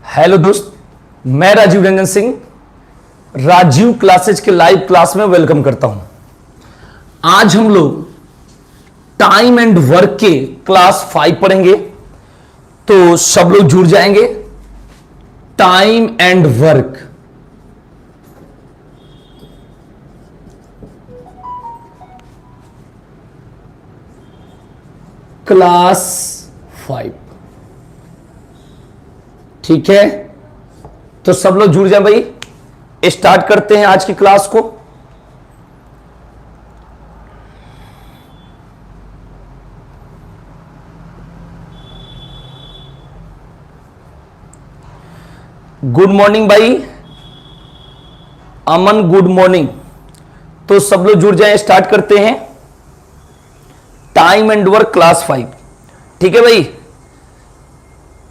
Hello दोस्त, मैं Rajiv Ranjan Singh Rajiv classes के लाइव क्लास में वेलकम करता हूं। आज हम लोग टाइम एंड वर्क के क्लास 5 पढ़ेंगे, तो सब लोग जुड़ जाएंगे। टाइम एंड वर्क, क्लास 5, ठीक है। तो सब लोग जुड़ जाए भाई, स्टार्ट करते हैं आज की क्लास को। गुड मॉर्निंग भाई अमन, गुड मॉर्निंग। तो सब लोग जुड़ जाए, स्टार्ट करते हैं टाइम एंड वर्क क्लास 5, ठीक है भाई।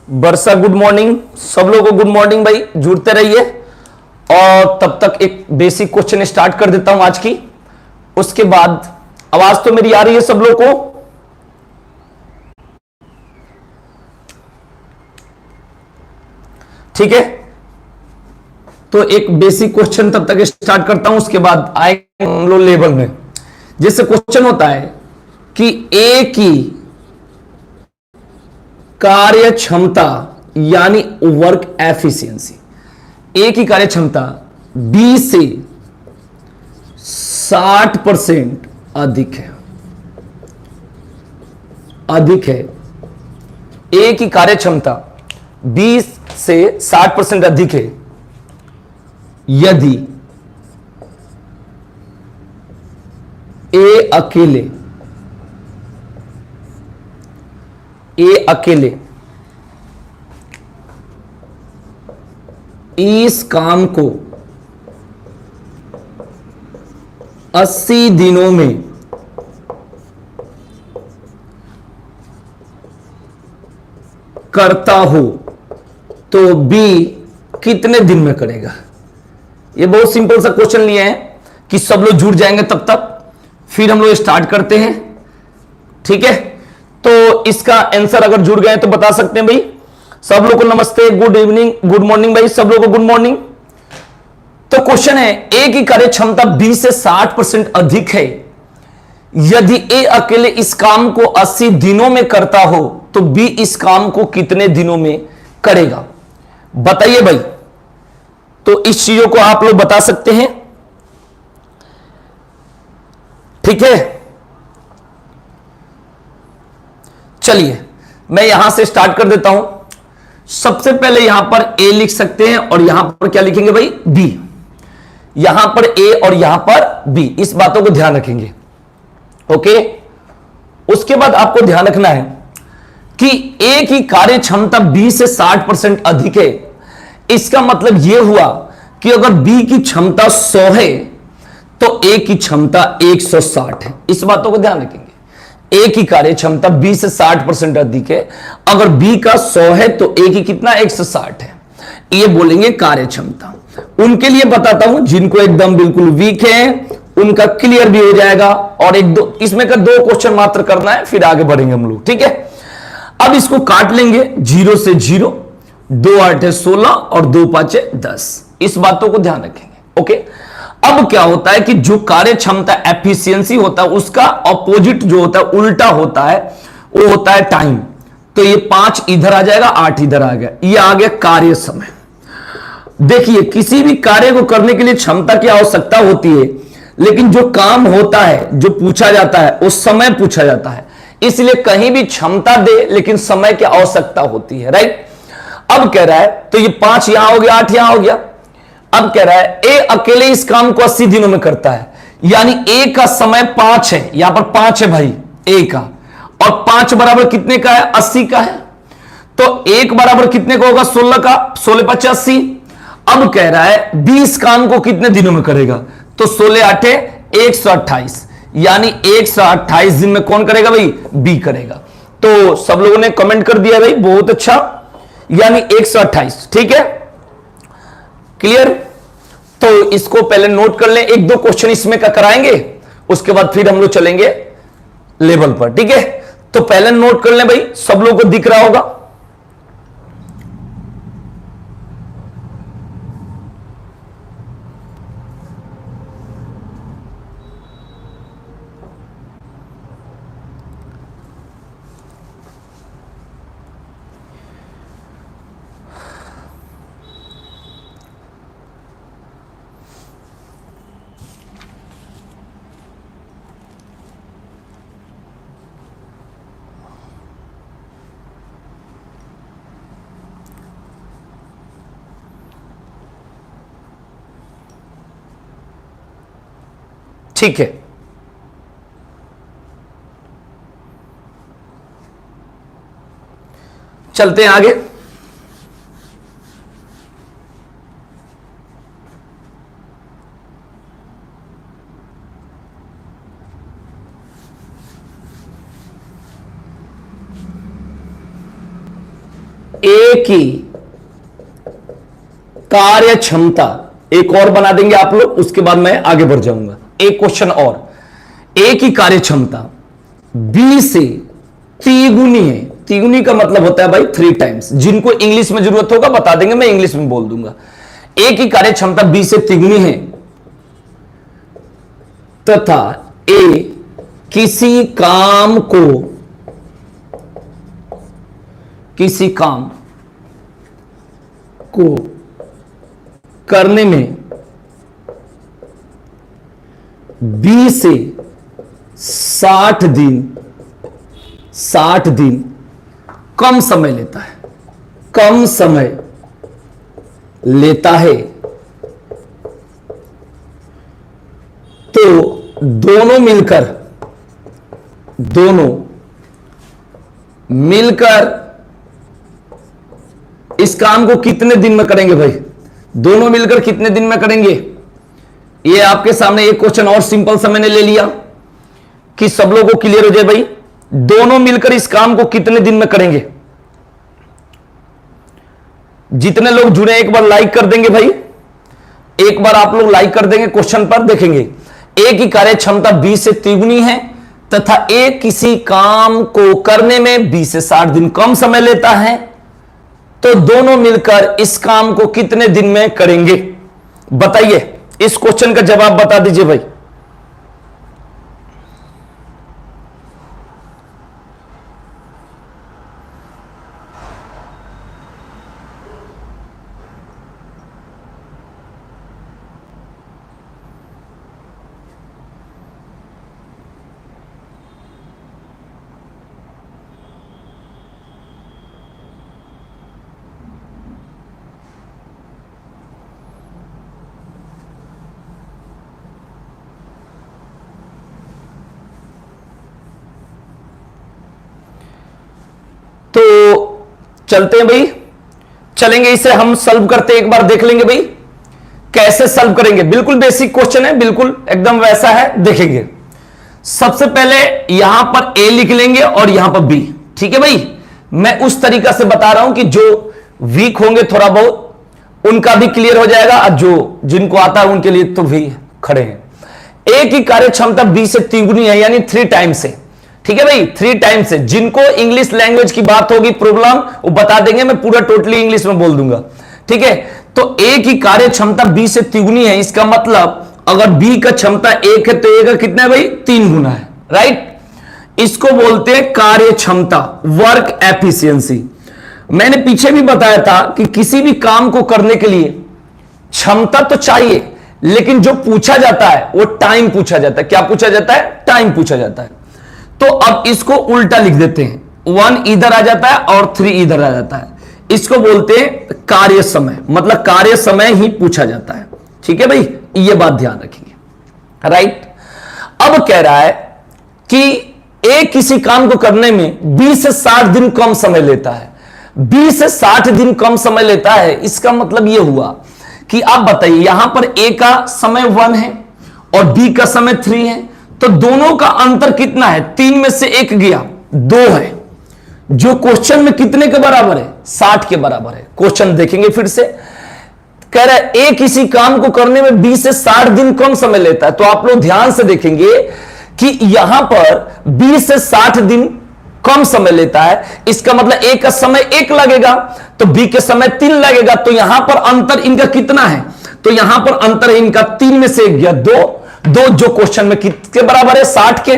वर्षा गुड मॉर्निंग, सब लोगों को गुड मॉर्निंग भाई, जुड़ते रहिए। और तब तक एक बेसिक क्वेश्चन स्टार्ट कर देता हूं आज की, उसके बाद आवाज तो मेरी आ रही है सब लोग को? ठीक है, तो एक बेसिक क्वेश्चन तब तक स्टार्ट करता हूं, उसके बाद आएंगे हम लोग लेवल में। जैसे क्वेश्चन होता है कि ए की कार्य क्षमता यानी वर्क एफिशिएंसी, ए की कार्य क्षमता बी से 60% अधिक है। ए की कार्य क्षमता 20 से 60% अधिक है यदि ए अकेले इस काम को 80 दिनों में करता हो तो बी कितने दिन में करेगा। ये बहुत सिंपल सा क्वेश्चन लिए हैं कि सब लोग जुड़ जाएंगे, तब तक फिर हम लोग स्टार्ट करते हैं, ठीक है। तो इसका आंसर अगर जुड़ गए तो बता सकते हैं भाई। सब लोग को नमस्ते, गुड इवनिंग, गुड मॉर्निंग भाई, सब लोग को गुड मॉर्निंग। तो क्वेश्चन है, ए की कार्य क्षमता 20 से 60% अधिक है यदि ए अकेले इस काम को 80 दिनों में करता हो तो बी इस काम को कितने दिनों में करेगा, बताइए भाई। तो इस चीजों को आप लोग बता सकते हैं, ठीक है। चलिए मैं यहां से स्टार्ट कर देता हूं। सबसे पहले यहां पर ए लिख सकते हैं और यहां पर क्या लिखेंगे भाई, बी। यहां पर ए और यहां पर बी, इस बातों को ध्यान रखेंगे, ओके। उसके बाद आपको ध्यान रखना है कि ए की कार्य क्षमता 20 से 60% अधिक है। इसका मतलब यह हुआ कि अगर बी की क्षमता 100 है तो ए की क्षमता 160 है। इस बातों को ध्यान रखेंगे। ए की कार्य क्षमता 20 से 60% अधिक है, अगर बी का 100 है तो ए की कितना 160 है। ये बोलेंगे कार्य क्षमता। उनके लिए बताता हूं जिनको एकदम बिल्कुल वीक है, उनका क्लियर भी हो जाएगा। और एक दो इसमें का 2 क्वेश्चन मात्र करना है, फिर आगे बढ़ेंगे हम लोग, ठीक है। अब इसको काट लेंगे 0 से 0, 2 8 है 16 और 2 5 है 10। इस बातों को ध्यान रखेंगे, ओके। अब क्या होता है कि जो कार्य क्षमता एफिशिएंसी होता है उसका ऑपोजिट जो होता है, उल्टा होता है, वो होता है टाइम। तो ये 5 इधर आ जाएगा, 8 इधर आ गया, ये आ गया कार्य समय। देखिए किसी भी कार्य को करने के लिए क्षमता की आवश्यकता होती है, लेकिन जो काम होता है, जो पूछा जाता है, वो समय पूछा जाता है। इसलिए कहीं भी क्षमता दे लेकिन समय की आवश्यकता होती है, राइट। अब कह रहा है, तो ये 5 यहां हो गया, 8 यहां हो गया। अब कह रहा है ए अकेले इस काम को 80 दिनों में करता है, यानी ए का समय 5 है, यहां पर 5 है भाई ए का, और 5 बराबर कितने का है, 80 का है। तो 1 बराबर कितने का होगा, 16 का, 16 5 80। अब कह रहा है 20 काम को कितने दिनों में करेगा, तो 16 8 128, यानी 128 दिन में कौन करेगा भाई, बी करेगा। तो सब लोगों ने कमेंट कर दिया भाई, बहुत अच्छा, यानी 128, ठीक है, क्लियर। तो इसको पहले नोट कर लें, 1-2 क्वेश्चन इसमें का कराएंगे, उसके बाद फिर हम लोग चलेंगे लेवल पर, ठीक है। तो पहले नोट कर लें भाई, सब लोगों को दिख रहा होगा। ठीक है, चलते हैं आगे। ए की कार्य क्षमता एक और बना देंगे आप लोग, उसके बाद मैं आगे बढ़ जाऊंगा। एक क्वेश्चन और, ए की कार्य क्षमता बी से तिगुनी है। तिगुनी का मतलब होता है भाई 3 टाइम्स। जिनको इंग्लिश में जरूरत होगा बता देंगे, मैं इंग्लिश में बोल दूंगा। ए की कार्य क्षमता बी से तिगुनी है तथा ए किसी काम को करने में बी से 60 दिन कम समय लेता है, तो दोनों मिलकर इस काम को कितने दिन में करेंगे भाई? दोनों मिलकर कितने दिन में करेंगे? ये आपके सामने एक क्वेश्चन और सिंपल सा मैंने ले लिया कि सब लोगों को क्लियर हो जाए भाई। दोनों मिलकर इस काम को कितने दिन में करेंगे? जितने लोग जुड़े एक बार लाइक कर देंगे भाई, एक बार आप लोग लाइक कर देंगे। क्वेश्चन पर देखेंगे, ए की कार्य क्षमता बी से तिगुनी है तथा ए किसी काम को करने में बी से 60 दिन कम समय लेता है, तो दोनों मिलकर इस काम को कितने दिन में करेंगे? बताइए, इस क्वेश्चन का जवाब बता दीजिए भाई। तो चलते हैं भाई, चलेंगे इसे हम सॉल्व करते, एक बार देख लेंगे भाई कैसे सॉल्व करेंगे। बिल्कुल बेसिक क्वेश्चन है, बिल्कुल एकदम वैसा है, देखेंगे। सबसे पहले यहां पर ए लिख लेंगे और यहां पर बी। ठीक है भाई, मैं उस तरीका से बता रहा हूं कि जो वीक होंगे थोड़ा बहुत उनका भी क्लियर हो जाएगा, और जो जिनको आता है उनके लिए तो भी खड़े हैं। ए की कार्य क्षमता बी से तिगुनी है, यानी 3 टाइम्स है। ठीक है भाई, 3 टाइम्स है। जिनको इंग्लिश लैंग्वेज की बात होगी प्रॉब्लम, वो बता देंगे, मैं पूरा टोटली इंग्लिश में बोल दूंगा। ठीक है, तो ए की कार्य क्षमता बी से तिगुनी है, इसका मतलब अगर बी का क्षमता 1 है तो ए का कितना है भाई? 3 गुना है। राइट, इसको बोलते हैं कार्य क्षमता, वर्क एफिशिएंसी। मैंने पीछे भी बताया था कि किसी भी काम को करने के लिए क्षमता तो चाहिए, लेकिन जो पूछा जाता है वो टाइम पूछा जाता है। क्या पूछा जाता है? टाइम पूछा जाता है। तो अब इसको उल्टा लिख देते हैं, 1 इधर आ जाता है और 3 इधर आ जाता है। इसको बोलते हैं कार्य समय, मतलब कार्य समय ही पूछा जाता है। ठीक है भाई, ये बात ध्यान रखेंगे। राइट, अब कह रहा है कि ए किसी काम को करने में 20 से 60 दिन कम समय लेता है। 20 से 60 दिन कम समय लेता है, इसका मतलब यह हुआ कि आप बताइए, यहां पर ए का समय 1 है और बी का समय 3 है, तो दोनों का अंतर कितना है? 3 में से 1 गया, 2 है, जो क्वेश्चन में कितने के बराबर है? 60 के बराबर है। क्वेश्चन देखेंगे फिर से, कह रहा है ए किसी काम को करने में 20 से 60 दिन कम समय लेता है। तो आप लोग ध्यान से देखेंगे कि यहां पर 20 से 60 दिन कम समय लेता है, इसका मतलब ए का समय 1 लगेगा तो बी के समय 3 लगेगा। तो यहां पर अंतर इनका कितना है? तो यहां पर अंतर है इनका 3 में से 1 गया, 2 जो क्वेश्चन में किसके बराबर है? 60 के।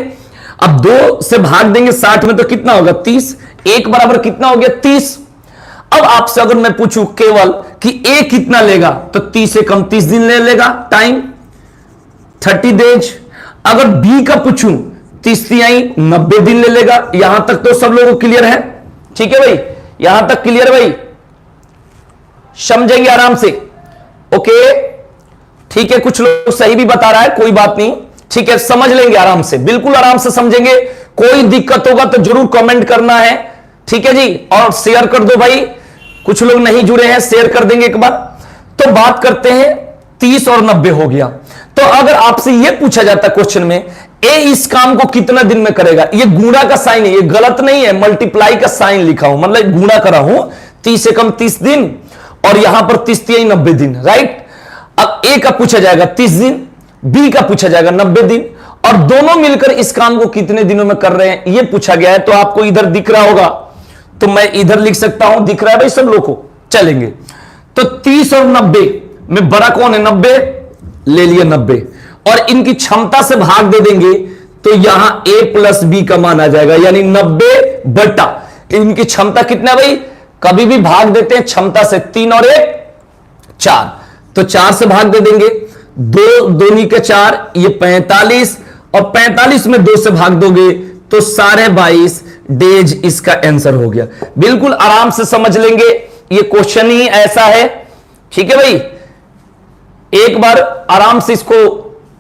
अब 2 से भाग देंगे 60 में तो कितना होगा? 30। 1 बराबर कितना हो गया? 30। अब आपसे अगर मैं पूछूं केवल कि ए कितना लेगा, तो 30 से कम 30 दिन ले लेगा टाइम, 30 डेज। अगर बी का पूछूं, 30 आई 90 दिन ले लेगा। यहां तक तो सब लोगों को क्लियर है? ठीक है भाई, यहां तक क्लियर भाई, समझेंगे आराम से। ओके, ठीक है, कुछ लोग सही भी बता रहा है, कोई बात नहीं, ठीक है, समझ लेंगे आराम से, बिल्कुल आराम से समझेंगे। कोई दिक्कत होगा तो जरूर कमेंट करना है, ठीक है जी, और शेयर कर दो भाई। कुछ लोग नहीं जुड़े हैं, शेयर कर देंगे एक बार। तो बात करते हैं 30 और 90 हो गया। तो अगर आपसे यह पूछा जाता क्वेश्चन में, ए इस काम को कितना दिन में करेगा, ये गुणा का साइन है, ये गलत नहीं है, मल्टीप्लाई का साइन लिखा हूं, मतलब गुणा करा हूं, 30 से कम 30 दिन और यहां पर 30 तिहाई 90 दिन, राइट। अब ए का पूछा जाएगा 30 दिन, बी का पूछा जाएगा 90 दिन, और दोनों मिलकर इस काम को कितने दिनों में कर रहे हैं यह पूछा गया है। तो आपको इधर दिख रहा होगा, तो मैं इधर लिख सकता हूं, दिख रहा है भाई सब लोग को, चलेंगे। तो 30 और 90 में बड़ा कौन है, 90, ले लिए 90, और इनकी क्षमता से भाग दे देंगे तो यहां a प्लस बी का मान आ जाएगा, यानी 90 बटा इनकी क्षमता कितना भाई, कभी भी भाग देते हैं क्षमता से, 3 और 1 4, तो 4 से भाग दे देंगे, 2 दूनी के 4, ये 45, और 45 में 2 से भाग दोगे तो 22.5 डेज इसका आंसर हो गया। बिल्कुल आराम से समझ लेंगे, ये क्वेश्चन ही ऐसा है, ठीक है भाई। एक बार आराम से इसको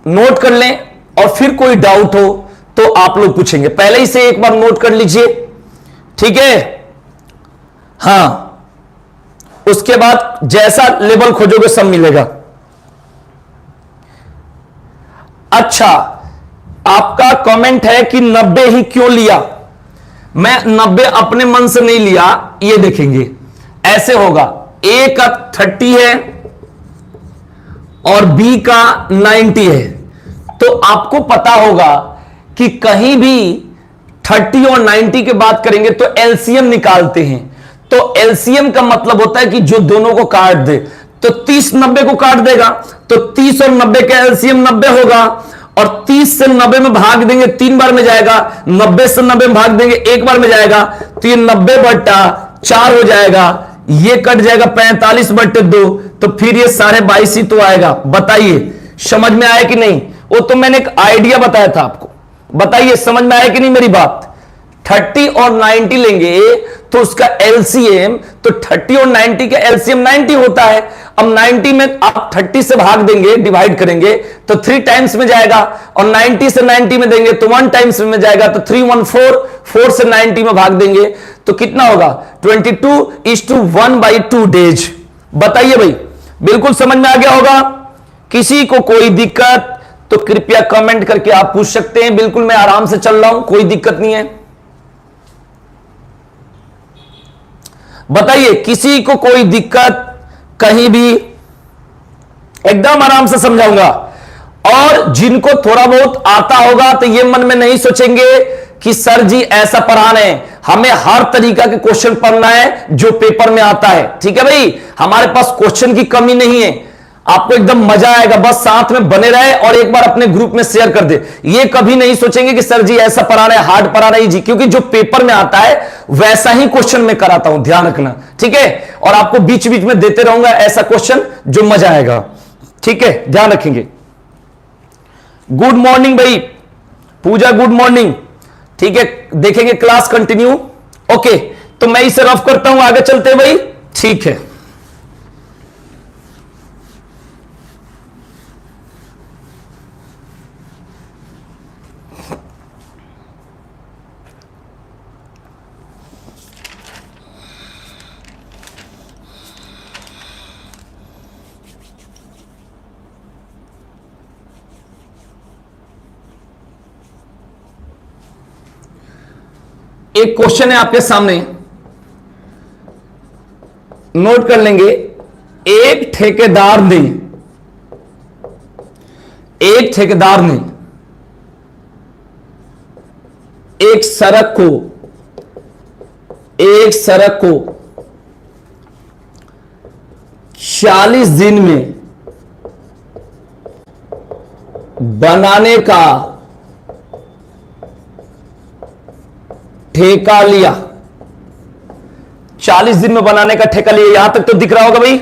नोट कर लें, और फिर कोई डाउट हो तो आप लोग पूछेंगे, पहले ही से एक बार नोट कर लीजिए, ठीक है। हां, उसके बाद जैसा लेवल खोजोगे सब मिलेगा। अच्छा, आपका कमेंट है कि 90 ही क्यों लिया। मैं 90 अपने मन से नहीं लिया, ये देखेंगे ऐसे होगा, ए का 30 है और बी का 90 है, तो आपको पता होगा कि कहीं भी 30 और 90 की बात करेंगे तो एलसीएम निकालते हैं। तो एलसीएम का मतलब होता है कि जो दोनों को काट दे, तो 30 90 को काट देगा, तो 30 और 90 का एलसीएम 90 होगा, और 30 से 90 में भाग देंगे 3 बार में जाएगा, 90 से 90 में भाग देंगे 1 बार में जाएगा, तो ये 90 बट्टा 4 हो जाएगा, ये कट जाएगा 45 बट्टे 2, तो फिर ये 22.5 ही तो आएगा। बताइए समझ में आया कि नहीं, वो तो मैंने एक आइडिया बताया था आपको, बताइए समझ में आया कि नहीं मेरी बात। 30 और 90 लेंगे तो उसका एलसीएम, तो 30 और 90 का एलसीएम 90 होता है। अब 90 में आप 30 से भाग देंगे, डिवाइड करेंगे तो 3 टाइम्स में जाएगा, और 90 से 90 में देंगे तो 1 टाइम्स में जाएगा, तो 3 1 4, 4 से 90 में भाग देंगे तो कितना होगा, 22:1/2 डेज। बताइए भाई, बिल्कुल समझ में आ गया होगा। किसी को कोई दिक्कत तो कृपया कमेंट करके आप पूछ सकते हैं, बिल्कुल मैं आराम से चल रहा हूं, कोई दिक्कत नहीं है। बताइए किसी को कोई दिक्कत, कहीं भी एकदम आराम से समझाऊंगा। और जिनको थोड़ा बहुत आता होगा तो ये मन में नहीं सोचेंगे कि सर जी ऐसा पढ़ाना है, हमें हर तरीका के क्वेश्चन पढ़ना है जो पेपर में आता है, ठीक है भाई। हमारे पास क्वेश्चन की कमी नहीं है, आपको एकदम मजा आएगा, बस साथ में बने रहे और एक बार अपने ग्रुप में शेयर कर दे। ये कभी नहीं सोचेंगे कि सर जी ऐसा पढ़ाना है, हार्ड पढ़ाना है जी, क्योंकि जो पेपर में आता है वैसा ही क्वेश्चन में कराता हूं, ध्यान रखना, ठीक है। और आपको बीच बीच में देते रहूंगा ऐसा क्वेश्चन जो मजा आएगा, ठीक है, ध्यान रखेंगे। गुड मॉर्निंग भाई पूजा, गुड मॉर्निंग, ठीक है। देखेंगे क्लास कंटिन्यू, ओके। तो मैं इसे रफ करता हूं, आगे चलते हैं भाई, ठीक है। एक क्वेश्चन है आपके सामने, नोट कर लेंगे। एक ठेकेदार ने एक सड़क को 40 दिन में बनाने का ठेका लिया, 40 दिन में बनाने का ठेका लिया, यहां तक तो दिख रहा होगा भाई।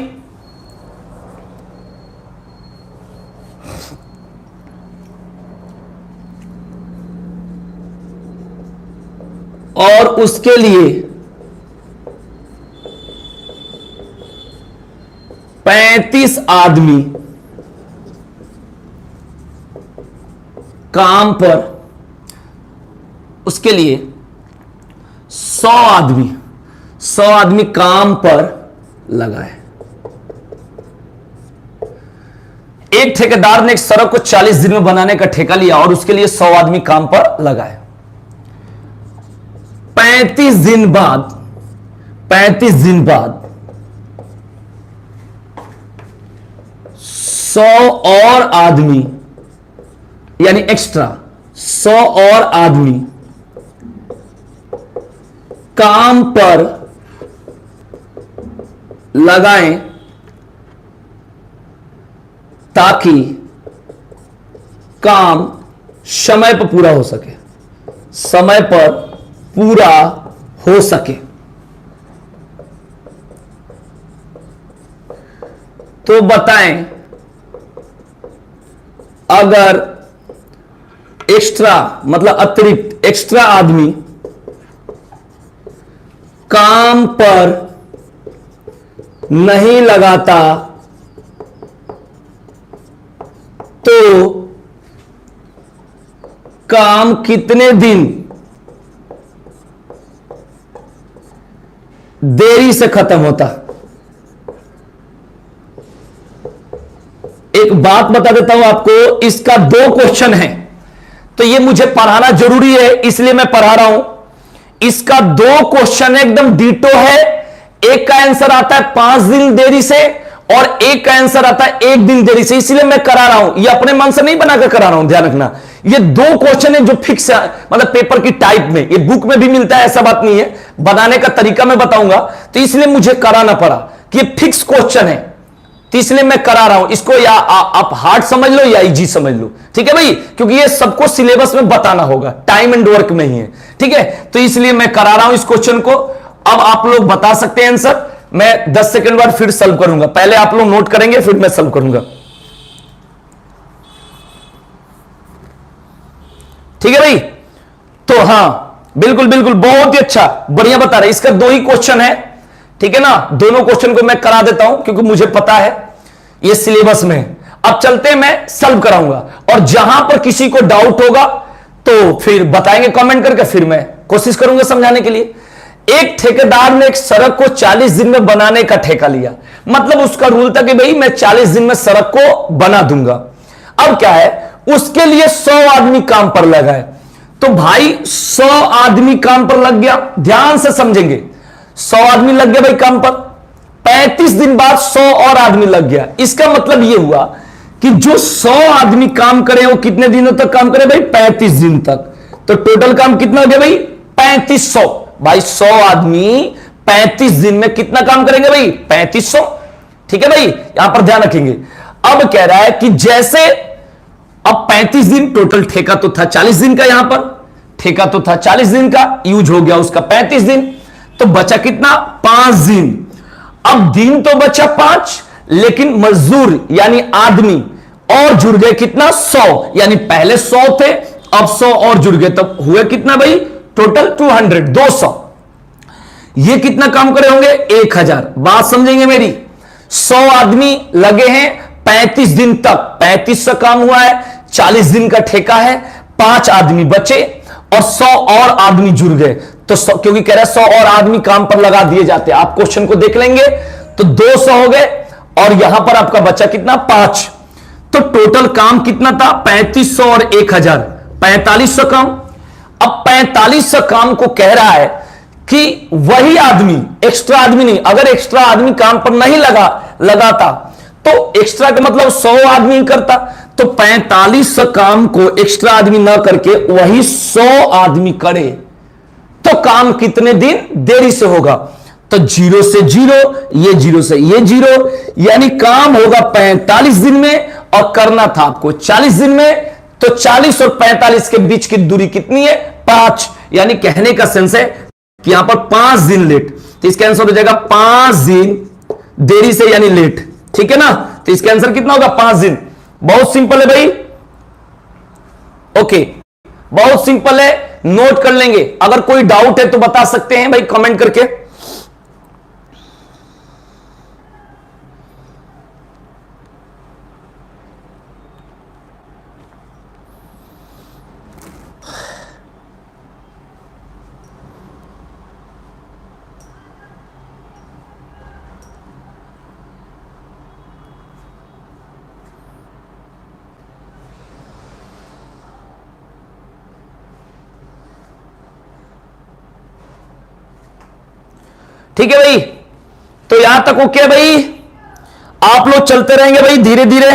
और उसके लिए 35 आदमी काम पर, उसके लिए 100 आदमी काम पर लगाए। एक ठेकेदार ने एक सड़क को 40 दिन में बनाने का ठेका लिया और उसके लिए 100 आदमी काम पर लगाए। 35 दिन बाद 100 और आदमी, यानी एक्स्ट्रा 100 और आदमी काम पर लगाएं ताकि काम समय पर पूरा हो सके, समय पर पूरा हो सके। तो बताएं, अगर एक्स्ट्रा मतलब अतिरिक्त एक्स्ट्रा आदमी काम पर नहीं लगाता तो काम कितने दिन देरी से खत्म होता। एक बात बता देता हूं आपको, इसका 2 क्वेश्चन है, तो ये मुझे पढ़ाना जरूरी है, इसलिए मैं पढ़ा रहा हूं। इसका 2 क्वेश्चन एकदम डीटो है। एक का आंसर आता है 5 दिन देरी से और एक का आंसर आता है 1 दिन देरी से, इसलिए मैं करा रहा हूं। ये अपने मन से नहीं बनाकर करा रहा हूं, ध्यान रखना। ये 2 क्वेश्चन है जो फिक्स है, मतलब पेपर की टाइप में, ये बुक में भी मिलता है, ऐसा बात नहीं है, बनाने का तरीका मैं बताऊंगा, तो इसलिए मुझे कराना पड़ा कि ये फिक्स क्वेश्चन है, तो इसलिए मैं करा रहा हूं इसको। या आप हार्ड समझ लो या इजी समझ लो, ठीक है भाई, क्योंकि ये सबको सिलेबस में बताना होगा, टाइम एंड वर्क में ही है, ठीक है। तो इसलिए मैं करा रहा हूं इस क्वेश्चन को। अब आप लोग बता सकते हैं आंसर, मैं 10 सेकंड बाद फिर सॉल्व करूंगा, पहले आप लोग नोट करेंगे फिर मैं सॉल्व करूंगा, ठीक है भाई। तो हां बिल्कुल बिल्कुल, बहुत ही अच्छा, बढ़िया बता रहे। इसका 2 ही क्वेश्चन है, ठीक है ना, दोनों क्वेश्चन को मैं करा देता हूं क्योंकि मुझे पता है ये सिलेबस में है। अब चलते हैं, मैं सॉल्व कराऊंगा और जहां पर किसी को डाउट होगा तो फिर बताएंगे कमेंट करके, फिर मैं कोशिश करूंगा समझाने के लिए। एक ठेकेदार ने एक सड़क को 40 दिन में बनाने का ठेका लिया, मतलब उसका रूल था कि भाई मैं 40 दिन में सड़क को बना दूंगा। अब क्या है, उसके लिए 100 आदमी काम पर लगाए। तो भाई 100 आदमी काम पर लग गया, ध्यान से समझेंगे, 100 आदमी लग गया भाई काम पर। 35 दिन बाद 100 और आदमी लग गया। इसका मतलब यह हुआ कि जो 100 आदमी काम करे वो कितने दिनों तक काम करे भाई, 35 दिन तक। तो टोटल काम कितना हो गया भाई, 3500। भाई 100 आदमी 35 दिन में कितना काम करेंगे भाई, 3500, ठीक है भाई, यहां पर ध्यान रखेंगे। अब कह रहा है कि जैसे अब 35 दिन टोटल, ठेका तो था 40 दिन का, यहां पर ठेका तो था 40 दिन का, यूज हो गया उसका 35 दिन, तो बचा कितना, 5 दिन। अब दिन तो बचा 5, लेकिन मजदूर यानी आदमी और जुड़ गए कितना, 100, यानी पहले 100 थे, अब 100 और जुड़ गए, तब हुए कितना भाई, टोटल 200। ये कितना काम करे होंगे, 1000। बात समझेंगे मेरी, 100 आदमी लगे हैं 35 दिन तक, 3500 काम हुआ है, 40 दिन का ठेका है, 5 आदमी बचे और 100 और आदमी जुड़ गए। तो 100, क्योंकि कह रहा है 100 और आदमी काम पर लगा दिए जाते हैं, आप क्वेश्चन को देख लेंगे, तो 200 हो गए और यहां पर आपका बचा कितना, 5। तो टोटल काम कितना था, 3500 और 1000, 4500 काम। अब 4500 काम को कह रहा है कि वही आदमी, एक्स्ट्रा आदमी नहीं, अगर एक्स्ट्रा आदमी काम पर नहीं लगाता तो एक्स्ट्रा का मतलब 100 आदमी करता, तो 4500 काम को एक्स्ट्रा आदमी ना करके वही 100 आदमी करे तो काम कितने दिन देरी से होगा। तो 0 से 0, ये 0 से ये 0, यानी काम होगा 45 दिन में और करना था आपको 40 दिन में। तो 40 और 45 के बीच की दूरी कितनी है, 5, यानी कहने का सेंस है कि यहां पर 5 दिन लेट, तो इसका आंसर हो जाएगा 5 दिन देरी से यानी लेट, ठीक है ना। तो इसका आंसर कितना होगा, 5 दिन। बहुत सिंपल है भाई, ओके, बहुत सिंपल है, नोट कर लेंगे। अगर कोई डाउट है तो बता सकते हैं भाई कमेंट करके। ठीक है भाई, तो यहां तक ओके है भाई। आप लोग चलते रहेंगे भाई, धीरे धीरे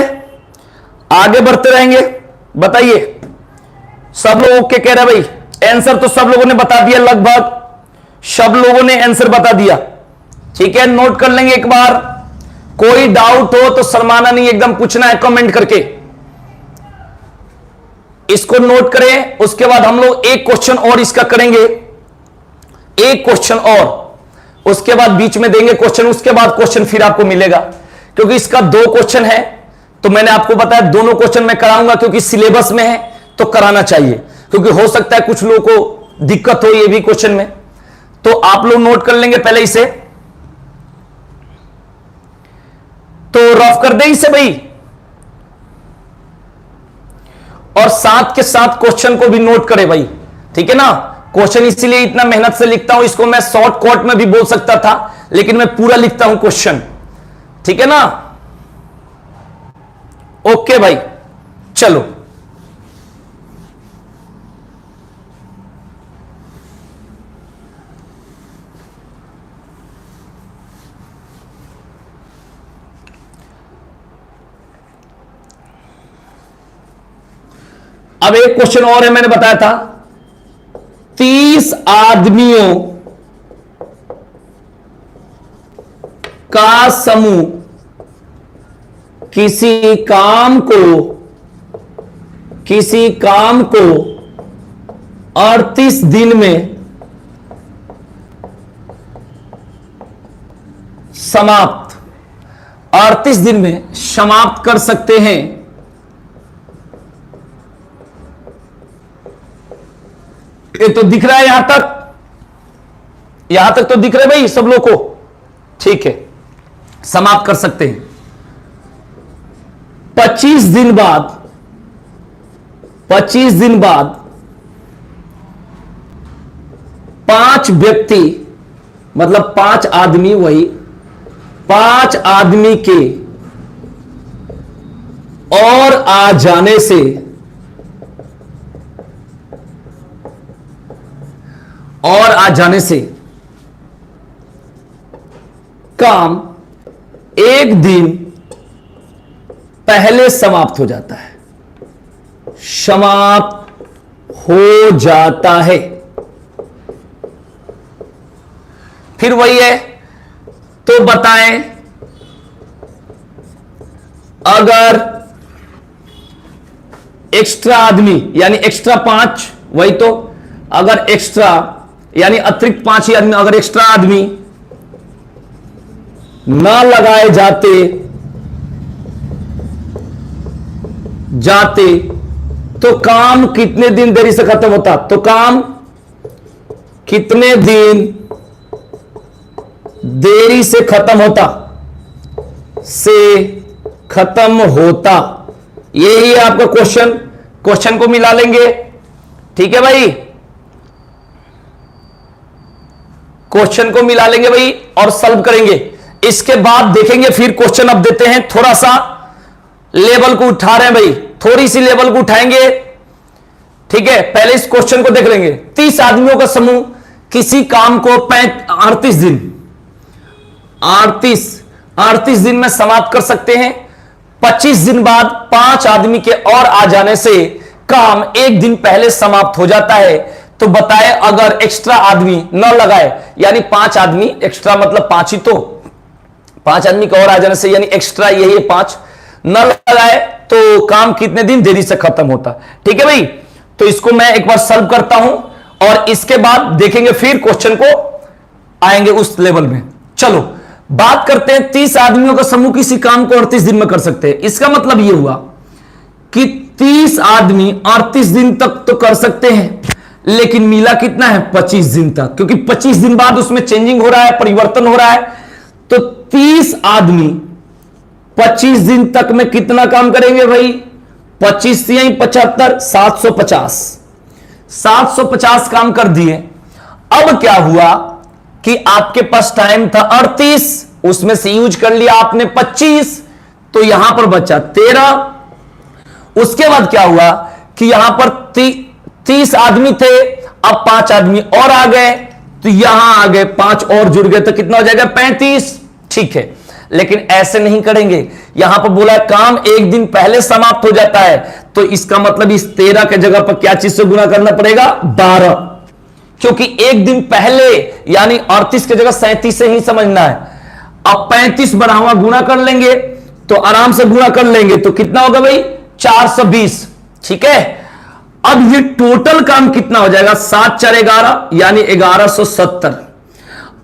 आगे बढ़ते रहेंगे। बताइए, सब लोग ओके कह रहे भाई। आंसर तो सब लोगों ने बता दिया, लगभग सब लोगों ने आंसर बता दिया। ठीक है, नोट कर लेंगे एक बार। कोई डाउट हो तो शर्माना नहीं, एकदम पूछना है कमेंट करके। इसको नोट करें, उसके बाद हम लोग एक क्वेश्चन और इसका करेंगे, एक क्वेश्चन और, उसके बाद बीच में देंगे क्वेश्चन, उसके बाद क्वेश्चन फिर आपको मिलेगा। क्योंकि इसका 2 क्वेश्चन है, तो मैंने आपको बताया दोनों क्वेश्चन मैं कराऊंगा, क्योंकि सिलेबस में है तो कराना चाहिए। क्योंकि हो सकता है कुछ लोगों को दिक्कत हो ये भी क्वेश्चन में, तो आप लोग नोट कर लेंगे पहले इसे। तो रफ कर दे इसे भाई, और साथ के साथ क्वेश्चन को भी नोट करें भाई। ठीक है ना, क्वेश्चन इसीलिए इतना मेहनत से लिखता हूं, इसको मैं शॉर्टकट में भी बोल सकता था, लेकिन मैं पूरा लिखता हूं क्वेश्चन। ठीक है ना, ओके भाई, चलो। अब एक क्वेश्चन और है, मैंने बताया था 30 आदमियों का समूह किसी काम को 38 दिन में समाप्त 38 दिन में समाप्त कर सकते हैं। ये तो दिख रहा है यहां तक तो दिख रहा है भाई सब लोग को। ठीक है, समाप्त कर सकते हैं। 25 दिन बाद 5 व्यक्ति, मतलब 5 आदमी, वही 5 आदमी के और आ जाने से काम एक दिन पहले समाप्त हो जाता है। फिर वही है, तो बताएं, अगर एक्स्ट्रा आदमी यानी एक्स्ट्रा 5, वही तो, अगर एक्स्ट्रा यानी अतिरिक्त 5 ही आदमी, अगर एक्स्ट्रा आदमी ना लगाए जाते तो काम कितने दिन देरी से खत्म होता? तो काम कितने दिन देरी से खत्म होता? यही है आपका क्वेश्चन को मिला लेंगे। ठीक है भाई, क्वेश्चन को मिला लेंगे भाई और सॉल्व करेंगे। इसके बाद देखेंगे फिर क्वेश्चन। अब देते हैं, थोड़ा सा लेवल को उठा रहे हैं भाई, थोड़ी सी लेवल को उठाएंगे। ठीक है, पहले इस क्वेश्चन को देख लेंगे। 30 आदमियों का समूह किसी काम को 38 दिन में समाप्त कर सकते हैं। 25 दिन बाद 5 आदमी के और आ जाने से काम एक दिन पहले समाप्त हो जाता है। तो बताए, अगर एक्स्ट्रा आदमी न लगाए, यानी 5 आदमी एक्स्ट्रा, मतलब 5 ही तो, 5 आदमी के और आ जाने से यानी एक्स्ट्रा यही है 5, न लगाए तो काम कितने दिन देरी से खत्म होता। ठीक है भाई, तो इसको मैं एक बार सॉल्व करता हूं और इसके बाद देखेंगे फिर क्वेश्चन को, आएंगे उस लेवल में। चलो बात करते हैं, 30 आदमियों का समूह किसी काम को 38 दिन में कर सकते हैं। इसका मतलब यह हुआ कि 30 आदमी 38 दिन तक तो कर सकते हैं, लेकिन मिला कितना है? 25 दिन तक, क्योंकि 25 दिन बाद उसमें चेंजिंग हो रहा है, परिवर्तन हो रहा है। तो 30 आदमी 25 दिन तक में कितना काम करेंगे भाई? 25 से 75, 750 काम कर दिए। अब क्या हुआ कि आपके पास टाइम था 38, उसमें से यूज कर लिया आपने 25, तो यहां पर बचा 13। उसके बाद क्या हुआ कि यहां पर 30 आदमी थे, अब 5 आदमी और आ गए, तो यहां आ गए 5 और जुड़ गए तो कितना हो जाएगा 35। ठीक है, लेकिन ऐसे नहीं करेंगे। यहां पर बोला काम एक दिन पहले समाप्त हो जाता है, तो इसका मतलब इस 13 के जगह पर क्या चीज से गुना करना पड़ेगा 12, क्योंकि एक दिन पहले यानी 38 की जगह 37 से ही समझना है। अब 35 बढ़ावा गुना कर लेंगे तो आराम से गुना कर लेंगे तो कितना होगा भाई 420। ठीक है, अब ये टोटल काम कितना हो जाएगा 7 4 11 यानी 1170।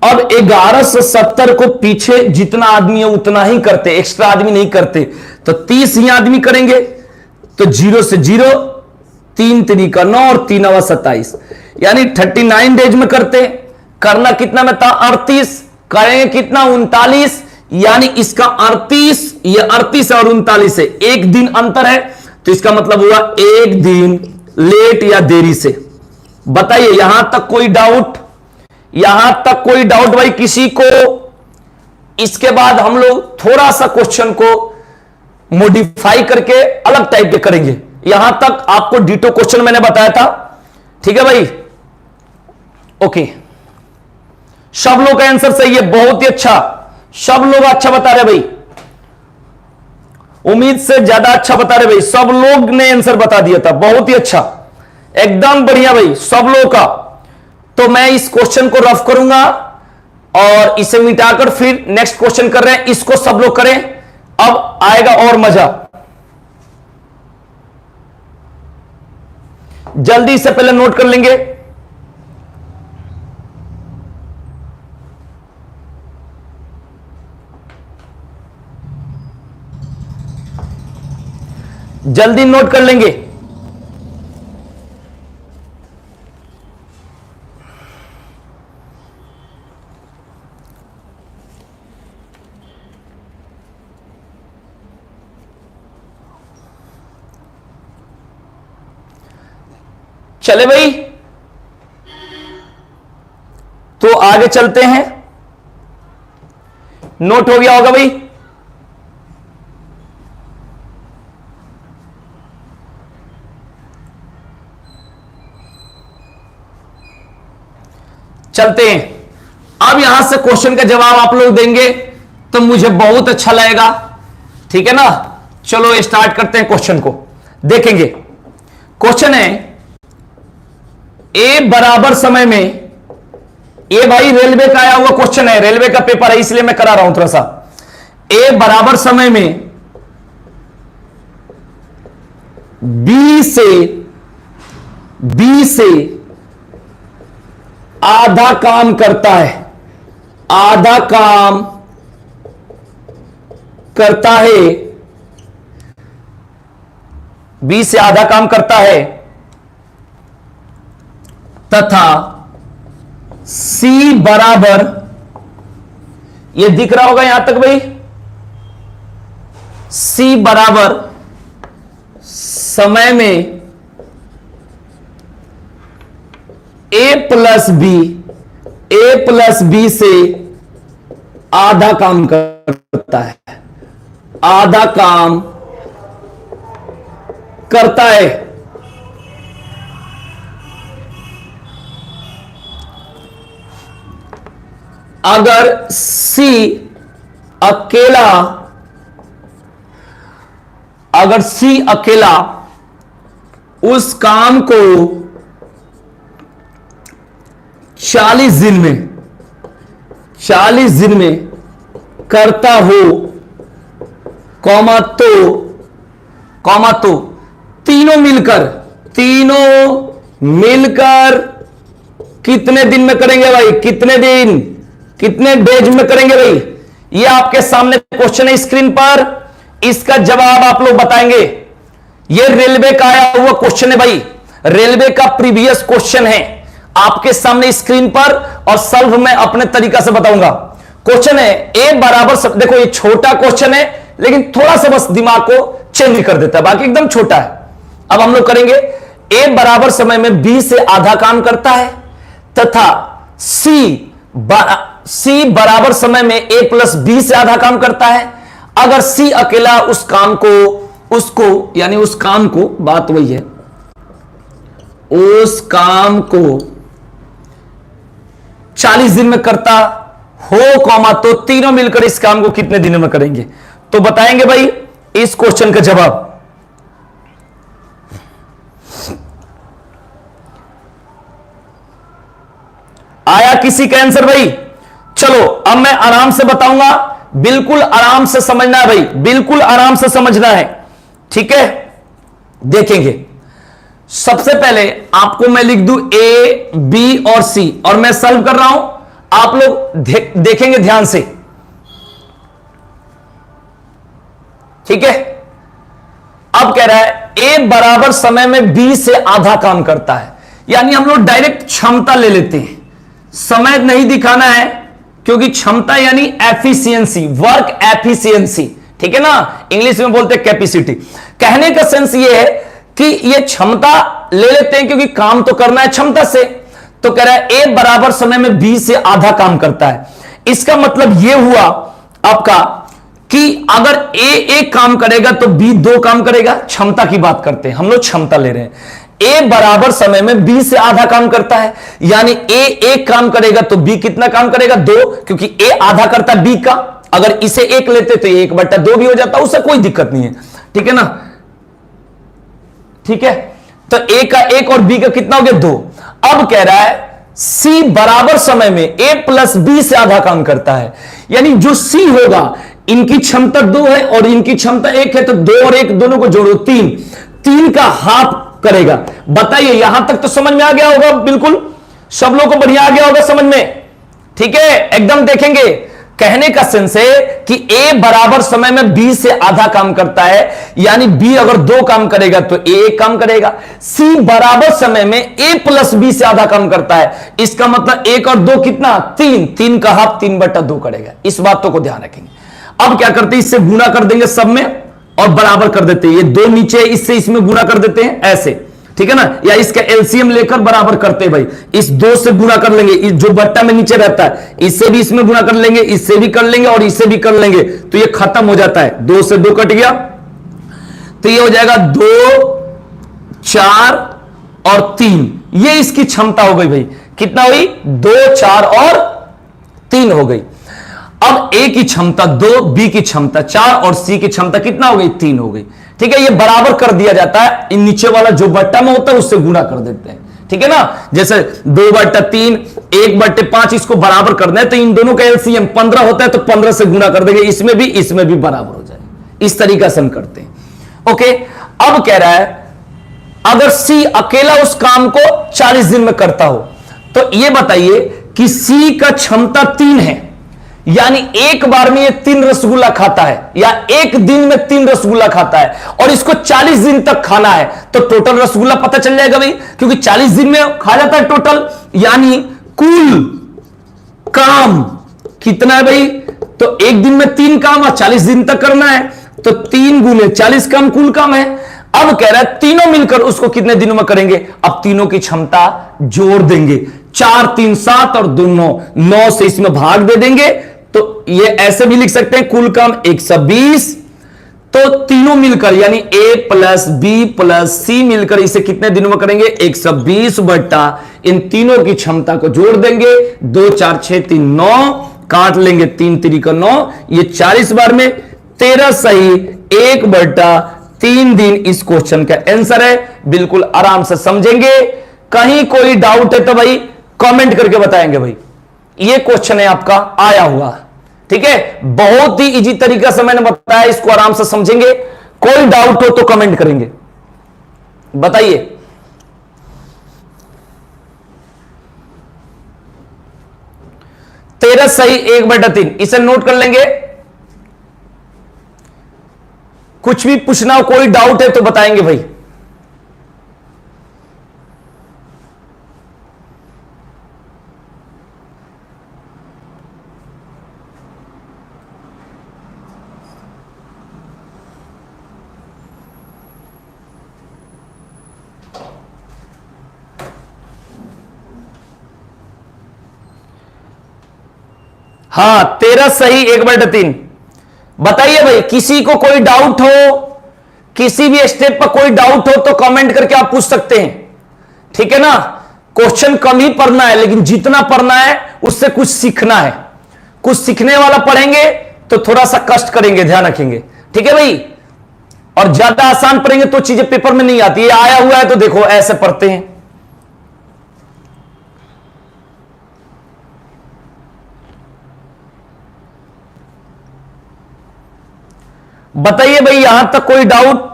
अब 1170 को पीछे जितना आदमी है उतना ही करते, एक्स्ट्रा आदमी नहीं करते, तो 30 ही आदमी करेंगे। तो 0 से 0, 3 3 का 9 और 3 9 27 यानी 39 डेज में करते। करना कितना में था 38, करेंगे कितना 39, यानी इसका 38, ये 38 और 39 से एक दिन अंतर है, तो इसका मतलब हुआ एक दिन लेट या देरी से। बताइए यहां तक कोई डाउट? यहां तक कोई डाउट भाई किसी को? इसके बाद हम लोग थोड़ा सा क्वेश्चन को मॉडिफाई करके अलग टाइप के करेंगे। यहां तक आपको डिटो क्वेश्चन मैंने बताया था। ठीक है भाई, ओके, सब लोग का आंसर सही है, बहुत ही अच्छा, सब लोग अच्छा बता रहे भाई, उम्मीद से ज्यादा अच्छा बता रहे भाई, सब लोग ने आंसर बता दिया था, बहुत ही अच्छा, एकदम बढ़िया भाई सब लोग का। तो मैं इस क्वेश्चन को रफ करूंगा और इसे मिटाकर फिर नेक्स्ट क्वेश्चन कर रहे हैं, इसको सब लोग करें, अब आएगा और मजा। जल्दी इससे पहले नोट कर लेंगे। जल्दी नोट कर लेंगे। चले भाई, तो आगे चलते हैं। नोट हो गया होगा भाई? चलते हैं। अब यहां से क्वेश्चन का जवाब आप लोग देंगे तो मुझे बहुत अच्छा लगेगा। ठीक है ना, चलो स्टार्ट करते हैं क्वेश्चन को। देखेंगे क्वेश्चन है ए बराबर समय में, ए भाई रेलवे का आया हुआ क्वेश्चन है, रेलवे का पेपर है इसलिए मैं करा रहा हूं थोड़ा सा। ए बराबर समय में बी से आधा काम करता है, आधा काम करता है, बी से आधा काम करता है तथा सी बराबर, ये दिख रहा होगा यहां तक भाई, सी बराबर समय में ए प्लस बी से आधा काम करता है, आधा काम करता है। अगर सी अकेला उस काम को 40 दिन में करता हो, कॉमा तो तीनों मिलकर कितने दिन में करेंगे भाई, कितने डेज में करेंगे भाई? ये आपके सामने क्वेश्चन है स्क्रीन पर, इसका जवाब आप लोग बताएंगे। ये रेलवे का आया हुआ क्वेश्चन है भाई, रेलवे का प्रीवियस क्वेश्चन है आपके सामने स्क्रीन पर, और सॉल्व मैं अपने तरीका से बताऊंगा। क्वेश्चन है ए बराबर देखो ये छोटा क्वेश्चन है लेकिन थोड़ा सा बस दिमाग को चेंज कर देता है, बाकी एकदम छोटा है। अब हम लोग करेंगे ए बराबर समय में बी से आधा काम करता है तथा सी बराबर समय में ए प्लस बी से आधा काम करता है। अगर सी अकेला उस काम को बात वही है, उस काम को 40 दिन में करता हो कॉमा तो तीनों मिलकर इस काम को कितने दिनों में करेंगे? तो बताएंगे भाई इस क्वेश्चन का जवाब। आया किसी का आंसर भाई? चलो अब मैं आराम से बताऊंगा, बिल्कुल आराम से समझना है भाई, बिल्कुल आराम से समझना है, ठीक है? देखेंगे सबसे पहले आपको मैं लिख दूं ए बी और सी और मैं सॉल्व कर रहा हूं, आप लोग देखेंगे ध्यान से, ठीक है? अब कह रहा है ए बराबर समय में बी से आधा काम करता है, यानी हम लोग डायरेक्ट क्षमता ले लेते हैं, समय नहीं दिखाना है क्योंकि क्षमता यानी एफिशिएंसी, वर्क एफिशिएंसी, ठीक है ना? इंग्लिश में बोलते हैं कैपेसिटी। कहने का सेंस ये है कि ये क्षमता ले लेते हैं क्योंकि काम तो करना है क्षमता से। तो कह रहा है ए बराबर समय में बी से आधा काम करता है। इसका मतलब ये हुआ आपका कि अगर ए एक काम करेगा तो बी दो काम करेगा, क्षमता की बात करते हैं हम लोग, क्षमता ले रहे हैं। ए बराबर समय में बी से आधा काम करता है, यानी ए एक काम करेगा तो बी कितना काम करेगा? दो, क्योंकि ए आधा करता है बी का। अगर इसे एक लेते तो 1/2 भी हो जाता, उससे कोई दिक्कत नहीं है, ठीक है ना? ठीक है, तो ए का एक और बी का कितना हो गया? 2। अब कह रहा है सी बराबर समय में ए प्लस बी से आधा काम करता है, यानी जो सी होगा, इनकी क्षमता 2 है और इनकी क्षमता 1 है, तो 2 और 1 दोनों को जोड़ो 3 का हाफ करेगा। बताइए यहां तक तो समझ में आ गया होगा? बिल्कुल सब लोगों को बढ़िया आ गया होगा समझ में, ठीक है? एकदम देखेंगे, कहने का सेंस है कि ए बराबर समय में बी से आधा काम करता है, यानी बी अगर 2 काम करेगा तो ए 1 काम करेगा। सी बराबर समय में ए प्लस बी से आधा काम करता है, इसका मतलब 1 और 2 कितना? 3 का हाफ 3/2 करेगा। इस बातों को ध्यान रखेंगे। अब क्या करते हैं, इससे गुना कर देंगे सब में और बराबर कर देते हैं। ये 2 नीचे, इससे इसमें गुना कर देते हैं ऐसे, ठीक है ना? या इसका एलसीएम लेकर बराबर करते हैं भाई, इस 2 से गुना कर लेंगे, इस जो बट्टा में नीचे रहता है इससे भी इसमें गुना कर लेंगे, इससे भी कर लेंगे और इससे भी कर लेंगे, तो ये खत्म हो जाता है। 2 से 2 कट गया, तो ये हो जाएगा 2, 4 और 3। ये इसकी क्षमता हो गई भाई, कितना हुई? 2, 4 और 3 हो गई। अब ए की क्षमता 2, बी की क्षमता 4 और सी की क्षमता कितना हो गई? 3 हो गई, ठीक है? ये बराबर कर दिया जाता है, इन नीचे वाला जो बट्टा में होता है उससे गुना कर देते हैं, ठीक है ना? जैसे 2/3, 1/5 इसको बराबर करना है तो इन दोनों का एलसीएम 15 होता है, तो 15 से गुना कर देंगे, इसमें भी बराबर हो जाए। इस तरीका से हम करते हैं। ओके, अब कह रहा है अगर सी अकेला उस काम को 40 दिन में करता हो, तो यह बताइए कि सी का क्षमता 3 है, यानी एक बार में ये 3 रसगुल्ला खाता है, या एक दिन में 3 रसगुल्ला खाता है, और इसको 40 दिन तक खाना है, तो टोटल रसगुल्ला पता चल जाएगा भाई, क्योंकि 40 दिन में खा जाता है टोटल, यानी कुल काम कितना है भाई? तो एक दिन में 3 काम और 40 दिन तक करना है, तो 3 गुने 40 काम कुल काम है। अब कह रहा है तीनों मिलकर उसको कितने दिनों में करेंगे? अब तीनों की क्षमता जोड़ देंगे, 4 3 7 और 2 9 से इसमें भाग दे देंगे, तो ये ऐसे भी लिख सकते हैं कुल काम 120। तो तीनों मिलकर यानी ए प्लस बी प्लस सी मिलकर इसे कितने दिनों में करेंगे? 120 बट्टा इन तीनों की क्षमता को जोड़ देंगे, 2 4 6 3 9, काट लेंगे 3 3 का 9, ये 40 बार में 13 सही 1/3 दिन इस क्वेश्चन का आंसर है। बिल्कुल आराम से समझेंगे, कहीं कोई डाउट है तो भाई कमेंट करके बताएंगे भाई। ये क्वेश्चन है आपका आया हुआ, ठीक है? बहुत ही इजी तरीका से मैंने बताया, इसको आराम से समझेंगे, कोई डाउट हो तो कमेंट करेंगे, बताइए। तेरह सही 1/3, इसे नोट कर लेंगे। कुछ भी पूछना हो, कोई डाउट है तो बताएंगे भाई। हाँ 13 सही 1/3। बताइए भाई, किसी को कोई डाउट हो, किसी भी स्टेप पर कोई डाउट हो तो कमेंट करके आप पूछ सकते हैं, ठीक है ना? क्वेश्चन कम ही पढ़ना है, लेकिन जितना पढ़ना है उससे कुछ सीखना है। कुछ सीखने वाला पढ़ेंगे तो थोड़ा सा कष्ट करेंगे, ध्यान रखेंगे, ठीक है भाई। और ज्यादा आसान पढ़ेंगे तो चीजें पेपर में नहीं आती। ये आया हुआ है तो देखो ऐसे पढ़ते हैं। बताइए भाई, यहां तक कोई डाउट?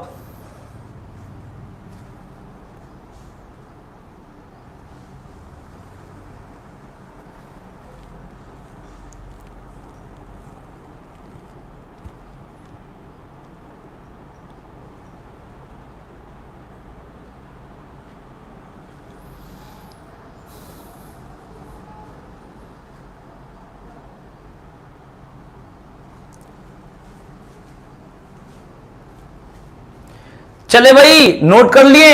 चले भाई, नोट कर लिए?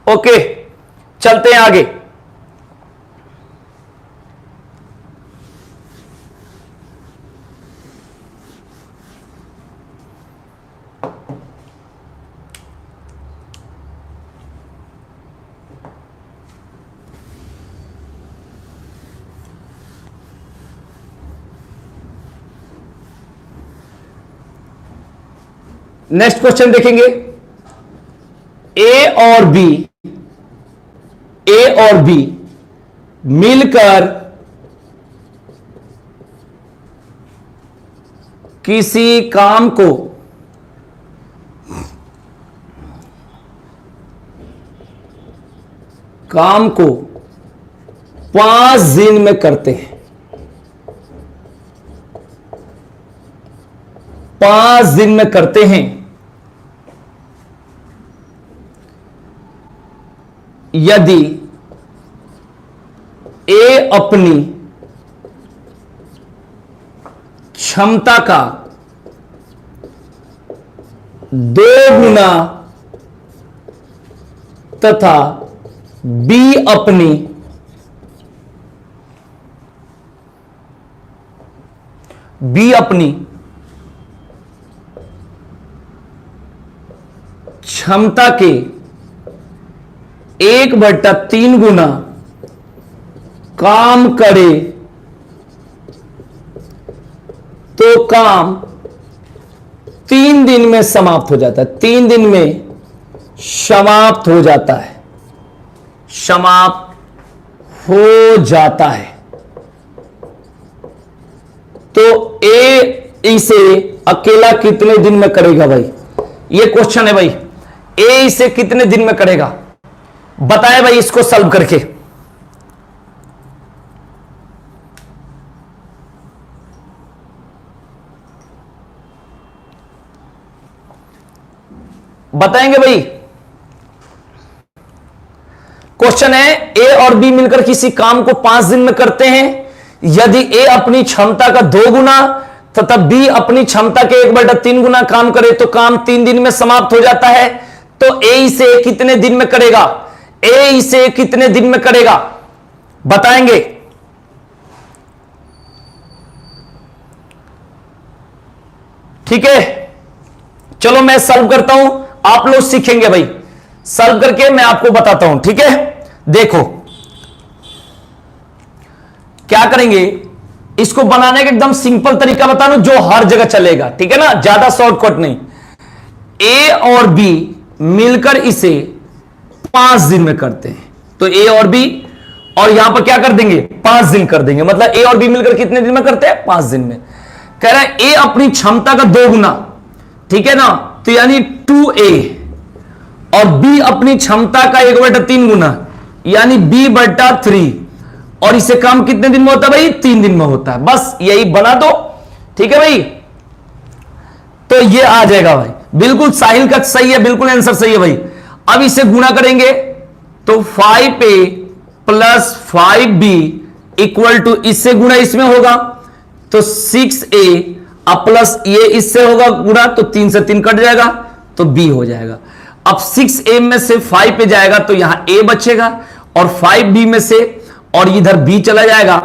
ओके, चलते हैं आगे। नेक्स्ट क्वेश्चन देखेंगे। ए और बी मिलकर किसी काम को काम को 5 दिन में करते हैं। 5 दिन में करते हैं। यदि ए अपनी क्षमता का 2 गुना तथा बी अपनी क्षमता के 1/3 गुना काम करे तो काम 3 दिन में समाप्त हो जाता है। 3 दिन में समाप्त हो जाता है। समाप्त हो जाता है। तो ए इसे अकेला कितने दिन में करेगा भाई? ये क्वेश्चन है भाई। ए इसे कितने दिन में करेगा बताए भाई, इसको सॉल्व करके। बताएंगे भाई। क्वेश्चन है ए और बी मिलकर किसी काम को 5 दिन में करते हैं। यदि ए अपनी क्षमता का 2 गुना तथा बी अपनी क्षमता के 1/3 गुना काम करे तो काम 3 दिन में समाप्त हो जाता है। तो ए इसे कितने दिन में करेगा? ए इसे कितने दिन में करेगा बताएंगे। ठीक है, चलो मैं सॉल्व करता हूं, आप लोग सीखेंगे भाई। सॉल्व करके मैं आपको बताता हूं, ठीक है। देखो क्या करेंगे, इसको बनाने का एकदम सिंपल तरीका बता दूं जो हर जगह चलेगा, ठीक है ना, ज्यादा शॉर्टकट नहीं। ए और बी मिलकर इसे 5 दिन में करते हैं। तो ए और बी, और यहां पर क्या कर देंगे 5 दिन कर देंगे। मतलब ए और बी मिलकर कितने दिन में करते हैं? 5 दिन में। कह रहा है ए अपनी क्षमता का 2 गुना, ठीक है ना, तो यानी 2a, और बी अपनी क्षमता का 1/3 गुना यानी b/3, और इसे काम कितने दिन में होता है भाई? 3 दिन में होता है। बस यही बना दो, ठीक है भाई। तो ये आ जाएगा भाई, बिल्कुल साहिल का सही है, बिल्कुल आंसर सही है भाई। अब इसे गुणा करेंगे तो 5a + 5b इक्वल टू, इससे गुणा इसमें होगा तो 6a प्लस ये इससे होगा गुणा तो 3 से 3 कट जाएगा तो b हो जाएगा। अब 6a में से 5 पे जाएगा तो यहां a बचेगा, और 5b में से और इधर b चला जाएगा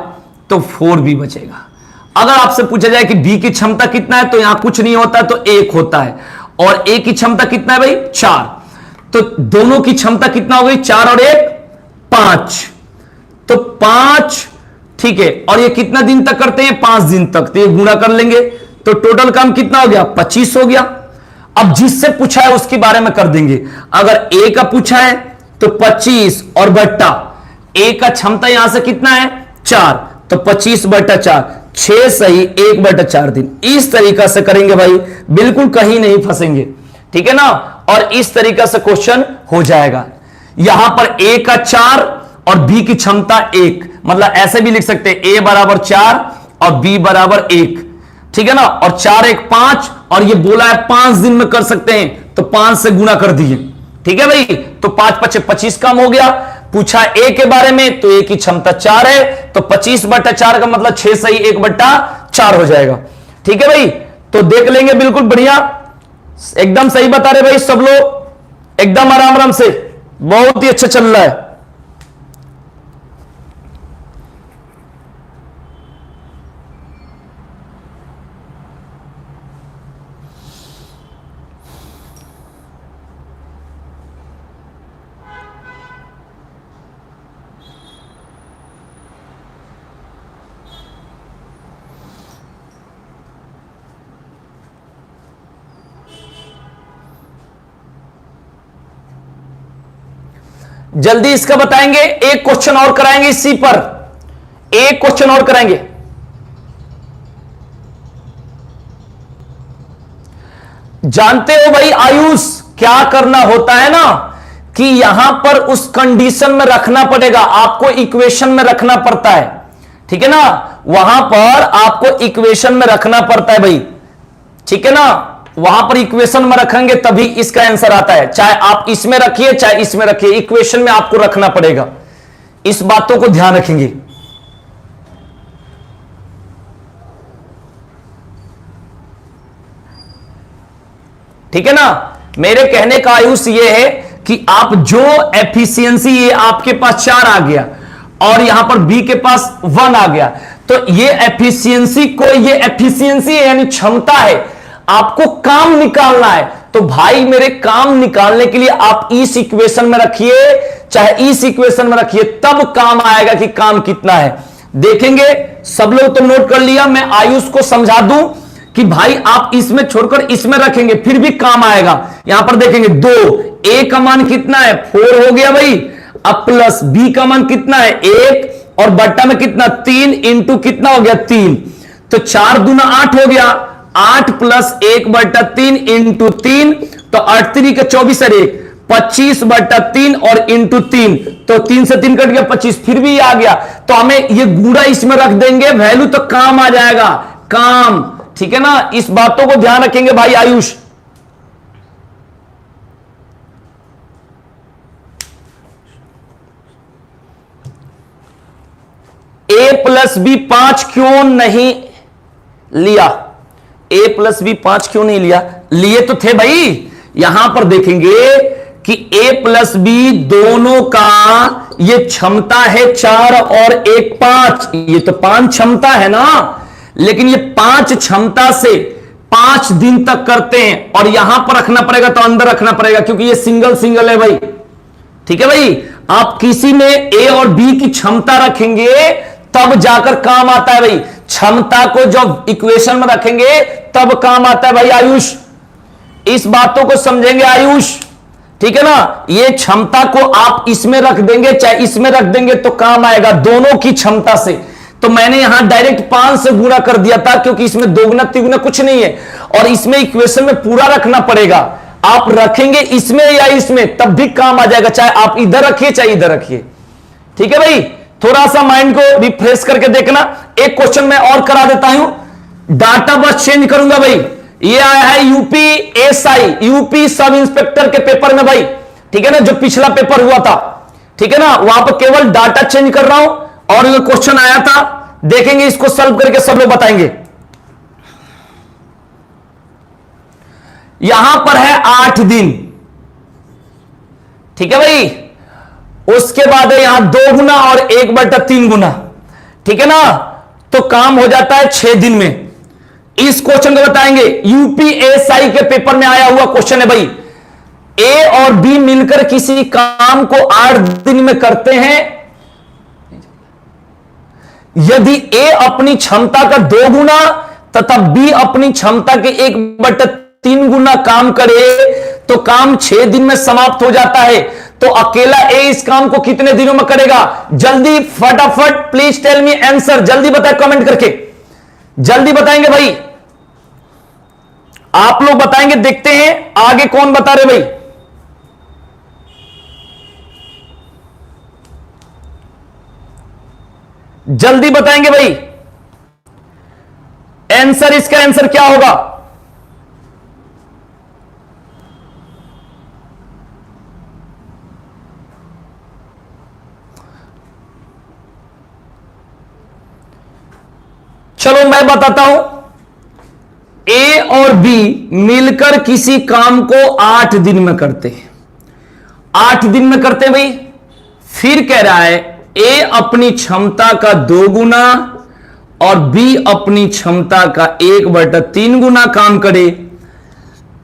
तो 4b बचेगा। अगर आपसे पूछा जाए कि b की क्षमता कितना है, तो यहां कुछ नहीं होता, तो 1 होता है। और a की क्षमता कितना है भाई, 4, तो दोनों की क्षमता कितना हो गई, 4 और 1 5, तो 5, ठीक है। और ये कितना दिन तक करते हैं, 5 दिन तक, तो ये गुणा कर लेंगे, तो टोटल काम कितना हो गया, 25 हो गया। अब जिससे पूछा है उसके बारे में कर देंगे। अगर a का पूछा है तो 25 और बट्टा a का क्षमता यहां से कितना है, 4, तो 25/4, 6 सही 1/4 दिन। इस तरीका से करेंगे भाई, बिल्कुल कहीं नहीं फंसेंगे, ठीक है ना। और इस तरीका से क्वेश्चन हो जाएगा। यहां पर a का 4 और b की क्षमता 1, मतलब ऐसे भी लिख सकते हैं a बराबर 4 और b बराबर 1, ठीक है ना। और 4 1 5, और ये बोला है 5 दिन में कर सकते हैं, तो 5 से गुना कर दिए, ठीक है भाई। तो 5 5 25 काम हो गया। पूछा a के बारे में, तो a की क्षमता 4 है, तो 25/4 का मतलब 6 सही 1/4 हो जाएगा, ठीक है भाई। तो देख लेंगे, बिल्कुल बढ़िया, एकदम सही बता रहे भाई सब लोग, एकदम आराम आराम से, बहुत ही अच्छा चल रहा है। जल्दी इसका बताएंगे, एक क्वेश्चन और कराएंगे इसी पर, एक क्वेश्चन और कराएंगे। जानते हो भाई आयुष, क्या करना होता है ना, कि यहां पर उस कंडीशन में रखना पड़ेगा, आपको इक्वेशन में रखना पड़ता है, ठीक है ना। वहां पर आपको इक्वेशन में रखना पड़ता है भाई, ठीक है ना। वहां पर इक्वेशन में रखेंगे तभी इसका आंसर आता है, चाहे आप इसमें रखिए चाहे इसमें रखिए, इक्वेशन में आपको रखना पड़ेगा। इस बातों को ध्यान रखेंगे। ठीक है ना। मेरे कहने का आयुष ये है कि आप जो एफिशिएंसी, ये आपके पास 4 आ गया और यहां पर बी के पास 1 आ गया, तो ये एफिशिएंसी को, ये एफिशिएंसी यानी क्षमता है, आपको काम निकालना है। तो भाई मेरे काम निकालने के लिए आप इस इक्वेशन में रखिए चाहे इस इक्वेशन में रखिए, तब काम आएगा कि काम कितना है। देखेंगे सब लोग तो नोट कर लिया, मैं आयुष को समझा दूं कि भाई आप इसमें छोड़कर इसमें रखेंगे फिर भी काम आएगा। यहां पर देखेंगे 2, ए का मान कितना है 4 हो गया भाई, अब प्लस बी का मान कितना है 1 और बट्टा में कितना 3 इंटू कितना हो गया 3, तो 4 दूना 8 हो गया, 8 प्लस 1/3 इंटू 3, तो 8 3 का 24 और 1 25/3 और इंटू 3, तो 3 से 3 कट गया 25, फिर भी आ गया। तो हमें ये गुणा इसमें रख देंगे, वैल्यू तो काम आ जाएगा, काम, ठीक है ना। इस बातों को ध्यान रखेंगे भाई आयुष। a प्लस बी 5 क्यों नहीं लिया, a प्लस बी 5 क्यों नहीं लिया, लिए तो थे भाई। यहां पर देखेंगे कि a प्लस बी दोनों का ये क्षमता है 4 और 1 5, ये तो 5 क्षमता है ना, लेकिन ये 5 क्षमता से 5 दिन तक करते हैं, और यहां पर रखना पड़ेगा तो अंदर रखना पड़ेगा क्योंकि ये सिंगल सिंगल है भाई, ठीक है भाई। आप किसी में a और b की क्षमता रखेंगे तब जाकर काम आता है भाई, क्षमता को जब इक्वेशन में रखेंगे तब काम आता है भाई आयुष। इस बातों को समझेंगे आयुष, ठीक है ना। ये क्षमता को आप इसमें रख देंगे चाहे इसमें रख देंगे तो काम आएगा, दोनों की क्षमता से। तो मैंने यहां डायरेक्ट 5 से गुणा कर दिया था क्योंकि इसमें दोगुना तिगुना कुछ नहीं है, और इसमें इक्वेशन में पूरा रखना पड़ेगा। आप रखेंगे इसमें या इसमें तब भी काम आ जाएगा, चाहे आप इधर रखिए चाहे इधर रखिए, ठीक है भाई। थोड़ा सा माइंड को रिफ्रेश करके देखना। एक क्वेश्चन मैं और करा देता हूं, डाटा बस चेंज करूंगा भाई। ये आया है UP SI, UP sub inspector के पेपर में भाई, ठीक है ना, जो पिछला पेपर हुआ था, ठीक है ना। वहां पर केवल डाटा चेंज कर रहा हूं और ये क्वेश्चन आया था, देखेंगे इसको सॉल्व करके सब लोग बताएंगे। यहां पर है 8 दिन, ठीक है भाई। उसके बाद है यहां 2 गुना और 1/3 गुना, ठीक है ना। तो काम हो जाता है 6 दिन में। इस क्वेश्चन को बताएंगे, यूपीएसआई के पेपर में आया हुआ क्वेश्चन है भाई। ए और बी मिलकर किसी काम को 8 दिन में करते हैं। यदि ए अपनी क्षमता का 2 गुना तथा बी अपनी क्षमता के 1/3 गुना काम करे तो काम 6 दिन में समाप्त हो जाता है। तो अकेला ए इस काम को कितने दिनों में करेगा? जल्दी फटाफट प्लीज टेल मी आंसर, जल्दी बताए कमेंट करके, जल्दी बताएंगे भाई, आप लोग बताएंगे। देखते हैं आगे कौन बता रहे भाई। जल्दी बताएंगे भाई आंसर, इसका आंसर क्या होगा? चलो मैं बताता हूं। ए और बी मिलकर किसी काम को 8 दिन में करते हैं, 8 दिन में करते हैं भाई। फिर कह रहा है ए अपनी क्षमता का 2 गुना और बी अपनी क्षमता का 1/3 गुना काम करे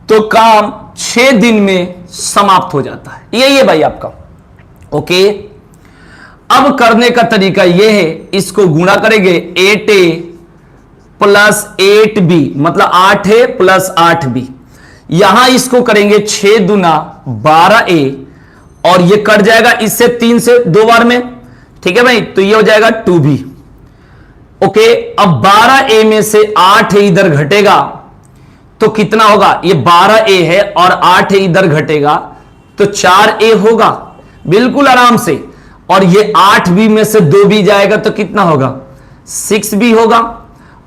तो काम 6 दिन में समाप्त हो जाता है। यही है भाई आपका। ओके, अब करने का तरीका यह है, इसको गुणा करेंगे 8a प्लस 8b, मतलब 8a प्लस 8b। यहां इसको करेंगे 6 दुना 12a और ये कट जाएगा इससे 3 से 2 बार में, ठीक है भाई, तो ये हो जाएगा 2b। ओके, अब 12a में से 8a इधर घटेगा तो कितना होगा? ये 12a है और 8a इधर घटेगा तो 4a होगा, बिल्कुल आराम से। और ये 8b में से 2b जाएगा तो कितना होगा? 6b होगा।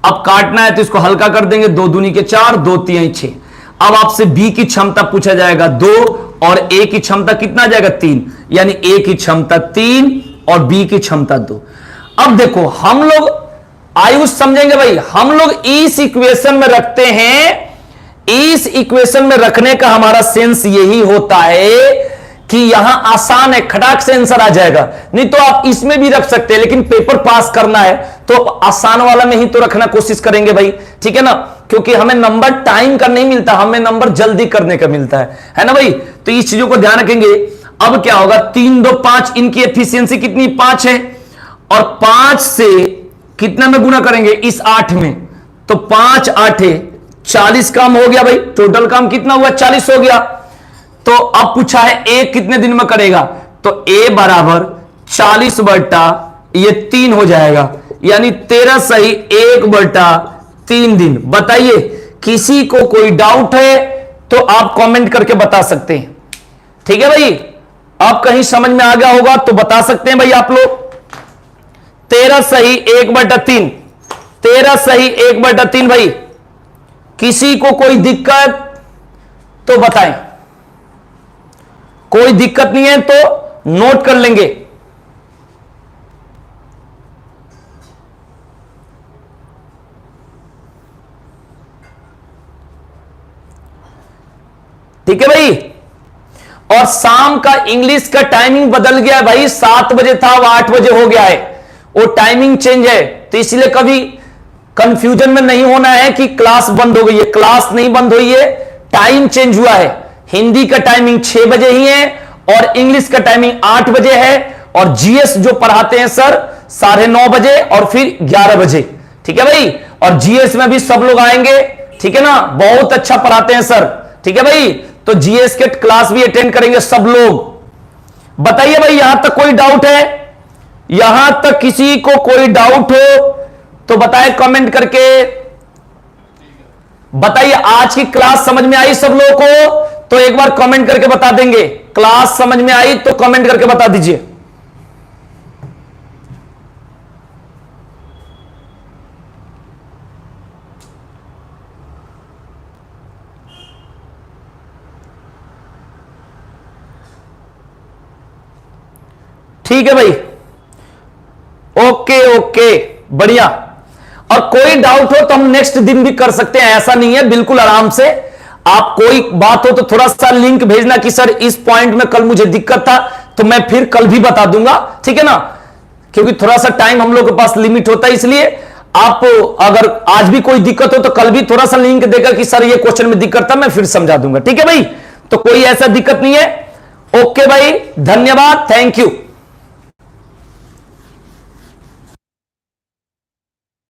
अब काटना है तो इसको हल्का कर देंगे, 2 दूनी के 4, 2 तिहाई 6। अब आपसे b की क्षमता पूछा जाएगा 2 और a की क्षमता कितना आ जाएगा? 3, यानी a की क्षमता 3 और b की क्षमता 2। अब देखो हम लोग आयुष समझेंगे भाई, हम लोग इस इक्वेशन में रखते हैं। इस इक्वेशन में रखने का हमारा सेंस यही होता है कि यहां आसान है, खटाक से आंसर आ जाएगा। नहीं तो आप इसमें भी रख सकते हैं, लेकिन पेपर पास करना है तो आसान वाला में ही तो रखना कोशिश करेंगे भाई, ठीक है ना, क्योंकि हमें नंबर टाइम का नहीं मिलता, हमें नंबर जल्दी करने का मिलता है ना भाई। तो इस चीजों को ध्यान रखेंगे। अब क्या होगा? 3 2 5, इनकी एफिशिएंसी कितनी? 5 है और 5 से कितने में गुना करेंगे? इस 8 में, तो 5 8 40 काम हो गया भाई। टोटल काम कितना हुआ? 40 हो गया। तो अब पूछा है ए कितने दिन में करेगा, तो ए बराबर 40/3 हो जाएगा, यानी 13 सही 1/3 दिन। बताइए, किसी को कोई डाउट है तो आप कमेंट करके बता सकते हैं, ठीक है भाई। अब कहीं समझ में आ गया होगा तो बता सकते हैं भाई आप लोग। 13 सही 1/3, 13 सही 1/3 भाई। किसी को कोई दिक्कत तो बताएं, कोई दिक्कत नहीं है तो नोट कर लेंगे। ठीक है भाई। और शाम का इंग्लिश का टाइमिंग बदल गया है भाई, 7 बजे था वो 8 बजे हो गया है, वो टाइमिंग चेंज है। तो इसलिए कभी कंफ्यूजन में नहीं होना है कि क्लास बंद हो गई है, क्लास नहीं बंद हुई है, टाइम चेंज हुआ है। हिंदी का टाइमिंग 6 बजे ही है और इंग्लिश का टाइमिंग 8 बजे है, और जीएस जो पढ़ाते हैं सर 9:30 बजे और फिर 11 बजे, ठीक है भाई। और जीएस में भी सब लोग आएंगे, ठीक है ना, बहुत अच्छा पढ़ाते हैं सर, ठीक है भाई। तो जीएस के क्लास भी अटेंड करेंगे सब लोग। बताइए भाई, यहां तक कोई डाउट है? यहां तक किसी को कोई डाउट हो तो बताएं कमेंट करके। बताइए, आज की क्लास समझ में आई सब लोगों को? तो एक बार कमेंट करके बता देंगे। क्लास समझ में आई तो कमेंट करके बता दीजिए। ठीक है भाई, ओके ओके, बढ़िया। और कोई डाउट हो तो हम नेक्स्ट दिन भी कर सकते हैं, ऐसा नहीं है, बिल्कुल आराम से। आप कोई बात हो तो थोड़ा सा लिंक भेजना कि सर इस पॉइंट में कल मुझे दिक्कत था, तो मैं फिर कल भी बता दूंगा, ठीक है ना, क्योंकि थोड़ा सा टाइम हम लोग के पास लिमिट होता है, इसलिए आप अगर आज भी कोई दिक्कत हो तो कल भी थोड़ा सा लिंक देकर कि सर ये क्वेश्चन में दिक्कत था, मैं फिर समझा दूंगा। ठीक है भाई, तो कोई ऐसा दिक्कत नहीं है। ओके भाई, धन्यवाद, थैंक यू।